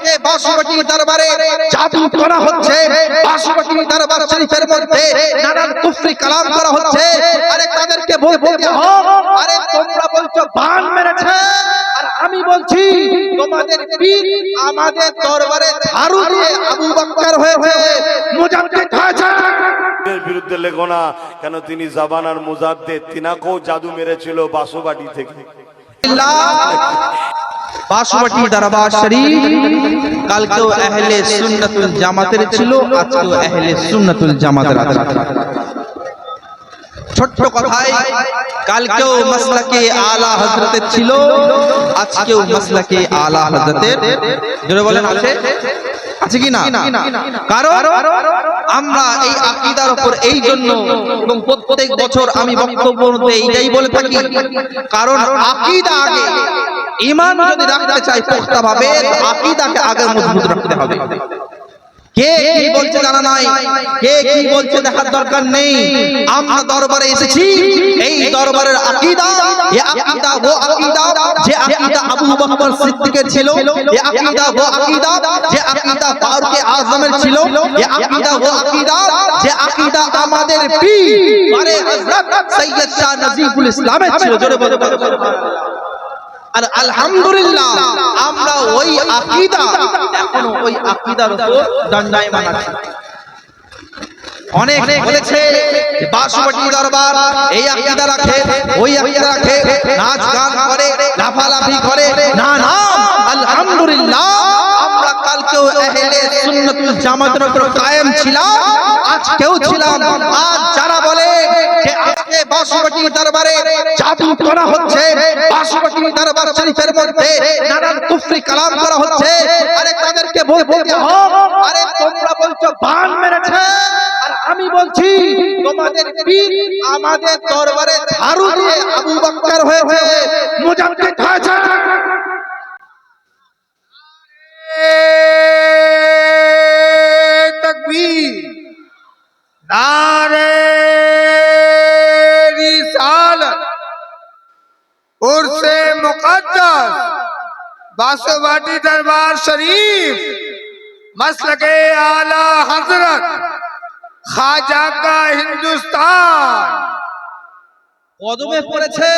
আজকে বাসুবাটি দরবারে জাদু করা হচ্ছে, বাসুবাটি দরবার শরীফের মধ্যে নানান কুফরি কালাম করা হচ্ছে। আরে তাদেরকে বলতে হবে, আরে তোমরা বলছো বান মেরেছে, আর আমি বলছি তোমাদের পীর আমাদের দরবারে ঝাড়ু দিয়ে আবু বকর হয়েছে, মুজাদ্দিদ হয়েছে। এর বিরুদ্ধে লেখো না কেন, তিনি জাবানার মুজাদ্দিদ, তিনাকেও জাদু মেরেছিল বাসুবাটি থেকে। বাসুবাটি দরবার শরীফ কালকেও আহলে সুন্নাতুল জামাতের ছিল, আজকেও আহলে সুন্নাতুল জামাতের আছে। ছোট্ট কথায় কালকেও মাসলাকে আলা হযরতের ছিল, আজকেও মাসলাকে আলা হযরতের জোরে বলেন আছে, আছে কি না? কারণ আমরা এই আকীদার উপর এই জন্য এবং প্রত্যেক বছর আমি বক্তব্যতে এইটাই বলে থাকি, কারণ আকীদা আগে, ঈমান যদি রাখতে চাই পোক্তাভাবে আকীদাকে আগে মজবুত রাখতে হবে। কে কি বলছে জানা নাই, কে কি বলছে দেখার দরকার নেই। আমরা দরবারে এসেছি, এই দরবারের আকীদা, এই আকীদা ও আকীদা যে আকীদা আবু বকর সিদ্দিকের ছিল, এই আকীদা ও আকীদা যে আকীদা ফারুক আযমের ছিল, এই আকীদা ও আকীদা যে আকীদা আমাদের পীর আরে হযরত সৈয়দ শাহ নজিবুল ইসলামের ছিল। জোরে বলে আর আলহামদুলিল্লাহ আমরা ওই আকীদা এখনো ওই আকীদার উপর দণ্ডায়মান আছি। অনেক বলেছে বাসুবাটি দরবার এই আকীদা রাখে, ওই আকীদা রাখে, নাচ গান করে, লাফালাফি করে। না না, আলহামদুলিল্লাহ আমরা কালকেও আহলে সুন্নাতুল জামাতের উপর কায়েম ছিলাম, আজকেও ছিলাম। আজ যারা বলে যে আজকে বাসুবাটি দরবারে জাদু করা হচ্ছে, বাসুবাটি দরবার শরীফের মধ্যে নানান কুফরি কালাম করা হচ্ছে, আরে তাদেরকে বলতে হবে, আরে তোমরা বলছো বান মেরেছে, আর আমি বলছি তোমাদের পীর আমাদের দরবারে ঝাড়ু দিয়ে আবু বকর হয়েছে, মুজাদ্দিদ হয়েছে। तकबीर, नारे रिसालत, उर्से मुक़द्दस, बासुबाटी दरबार शरीफ, मसलके आला हजरत, ख्वाजा का हिंदुस्तान কদমে পড়েছে,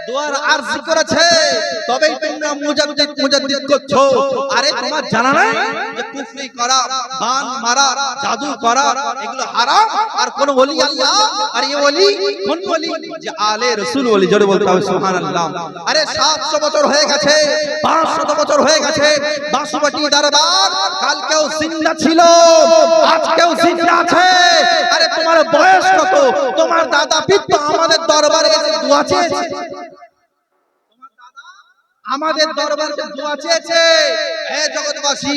দোয়ার আরজি করেছে, তবেই তোমরা মুজাদ্দিদ মুজাদ্দিদ করছো। আরে তোমার জানা নাই যে কুফরি করা, বান মারা, জাদু করা এগুলো হারাম? আর কোন ওলি আল্লাহ, আর এই ওলি কোন ওলি? যে আলে রাসূল ওলি। জোরে বলতে হবে সুবহানাল্লাহ। আরে 700 বছর হয়ে গেছে, 500 বছর হয়ে গেছে, বাসুবাটি দরবার কালকেও জিন্দা ছিল, আজকেও জিন্দা আছে। আরে তোমার বয়স কত? তোমার দাদা পীর তো আমাদের দরবারে এসে দোয়া চেয়েছে, আমাদের দরবারে দোয়া চেয়েছে। হে জগৎবাসী,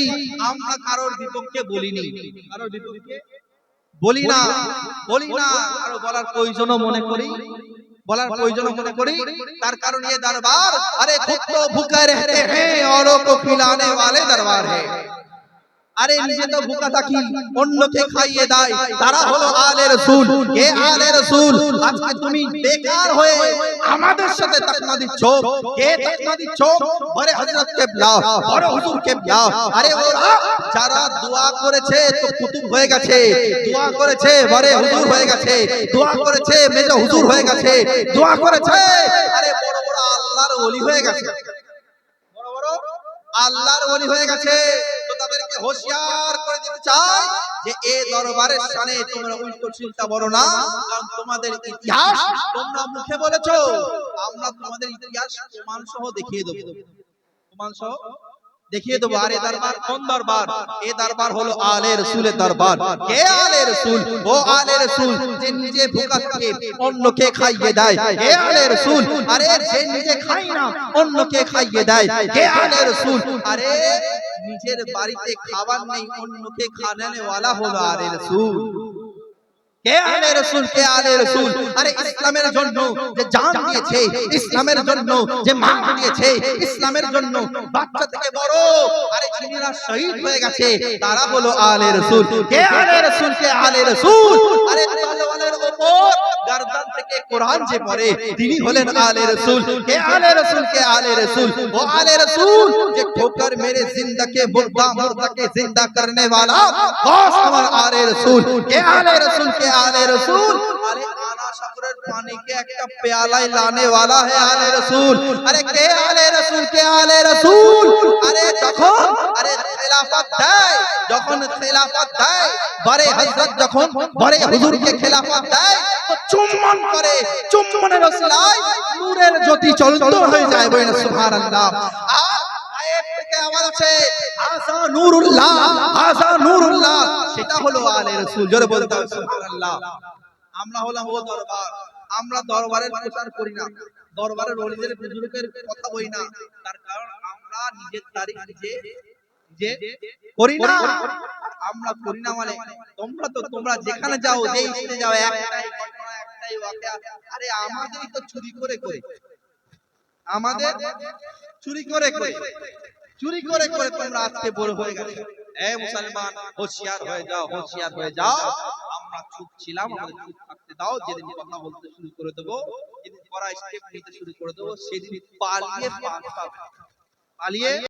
আমরা কারোর বিপক্ষে বলিনি, কারোর বিপক্ষে বলি না, আর বলার প্রয়োজনও মনে করি, তার কারণ এই দরবার আরে খুদ তো ভুকে रहते हैं औरों को खिलाने वाले दरबार है। আরে নিজে তো ভুকা থাকি, অন্যকে খাইয়ে দেয়, তারা হলো আলে রাসূল। কে আলে রাসূল? আজকে তুমি বেকার হয়ে আমাদের সাথে তাকমা দিচ্ছ। কে তাকমা দিচ্ছ? বড় হযরত কেবলা, বড় হুজুর কেবলা। আরে ওরা যারা দোয়া করেছে তো কুতুব হয়ে গেছে, দোয়া করেছে বড় হুজুর হয়ে গেছে, দোয়া করেছে মেজো হুজুর হয়ে গেছে, দোয়া করেছে আরে বড় বড় আল্লাহর ওলি হয়ে গেছে, বড় বড় আল্লাহর ওলি হয়ে গেছে। তো তাদেরকে হোশিয়ার করে দিতে চাই যে এই দরবারের শানে তোমরা উল্টো চিন্তা বলো না, কারণ তোমাদের ইতিহাস তোমরা মুখে বলেছো, আমরা তোমাদের ইতিহাস প্রমাণ সহ দেখিয়ে দেব, প্রমাণ সহ দেখিয়ে দেবো। আর এই দরবার কোন দরবার? এই দরবার হলো আলে রাসূলের দরবার। কে আলে রাসূল? ও আলে রাসূল যে নিজে ভুকা থাকে অন্যকে খাইয়ে দেয়। কে আলে রাসূল? আরে যে নিজে খায় না অন্যকে খাইয়ে দেয়। কে আলে রাসূল? আরে নিজের বাড়িতে খাবার নেই, অন্যকে খাওয়ানে ওয়ালা হলো আলে রাসূল। কে আলে রাসূল? কে আলে রাসূল? আরে ইসলামের জন্য যে জান দিয়েছে, ইসলামের জন্য যে মান দিয়েছে, ইসলামের জন্য বাচ্চা থেকে বড় আরে যিনিরা শহীদ হয়ে গেছে তারা হলো আলে রাসূল। কে আলে রাসূল? কে আলে রাসূল? আরে তলোয়ারের উপর গর্দান থেকে কোরআন যে পড়ে তিনি হলেন আলে রাসূল। কে আলে রাসূল? কে আলে রাসূল? वो आले रसूल যে ठोकर मेरे जिंदा के मुर्दा मुर्दा के जिंदा करने वाला खास আমার आले रसूल। কে आले रसूल? কে आले रसूल? अरे आना सागरेर पानी के একটা प्याला लाने वाला है आले रसूल। अरे কে आले रसूल? কে आले रसूल? अरे যখন अरे খিলাফত দেয়, যখন খিলাফত দেয় বড়ে হযরত যখন বড়ে হুজুরকে খিলাফত দেয় তো চুম্বন করে, চুম্বনের ওসিলায় নূরের জ্যোতি চলন্ত হয়ে যায়। বলেন সুবহানাল্লাহ। আর আয়াত থেকে আওয়াজ আছে হাযা নূরুল্লাহ, হাযা নূরুল্লাহ, সেটা হলো আলে রাসূল। জোরে বলতে হবে সুবহানাল্লাহ। আমরা হলাম ও দরবার, আমরা দরবারের প্রচার করি না, দরবারের ওলিদের বুজুর্গের কথা বলি না, তার কারণ আমরা নিজের তারিখ নিজে যে করি না। আমরা করি না মানে তোমরা যেখানে যাও, যে স্টেজে যাও, একটাই ঘটনা, একটাই ওয়াকিয়া। আরে আমাদেরই তো চুরি করে করে, আমাদের চুরি করে করে, চুরি করে করে তোমরা আজকে বড় হয়ে গেলে। এ মুসলমান হোশিয়ার হয়ে যাও, হোশিয়ার হয়ে যাও। আমরা চুপ ছিলাম, আমাদের চুপ থাকতে দাও। যেদিন কথা বলতে শুরু করে দেবো, যেদিন পড়া স্টেপ নিতে শুরু করে দেবো, সেদিন পালিয়ে পালিয়ে